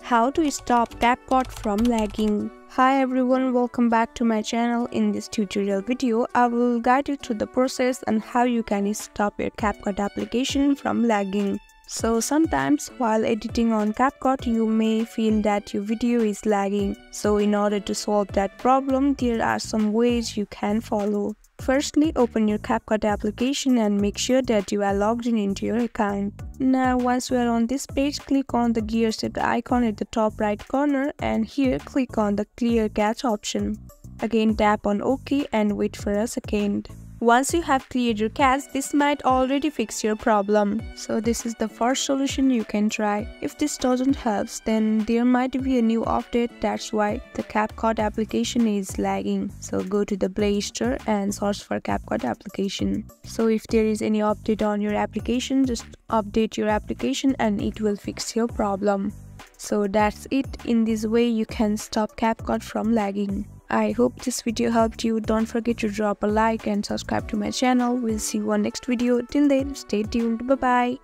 How to stop CapCut from lagging. Hi everyone, welcome back to my channel. In this tutorial video, I will guide you through the process and how you can stop your CapCut application from lagging. So sometimes while editing on CapCut, you may feel that your video is lagging. So in order to solve that problem, there are some ways you can follow. Firstly, open your CapCut application and make sure that you are logged in into your account. Now, once you are on this page, click on the gear shift icon at the top right corner and here click on the clear cache option. Again, tap on OK and wait for a second. Once you have cleared your cache, this might already fix your problem. So this is the first solution you can try. If this doesn't help, then there might be a new update. That's why the CapCut application is lagging. So go to the Play Store and search for CapCut application. So if there is any update on your application, just update your application and it will fix your problem. So that's it. In this way, you can stop CapCut from lagging. I hope this video helped you. Don't forget to drop a like and subscribe to my channel. We'll see you on next video. Till then, stay tuned. Bye bye.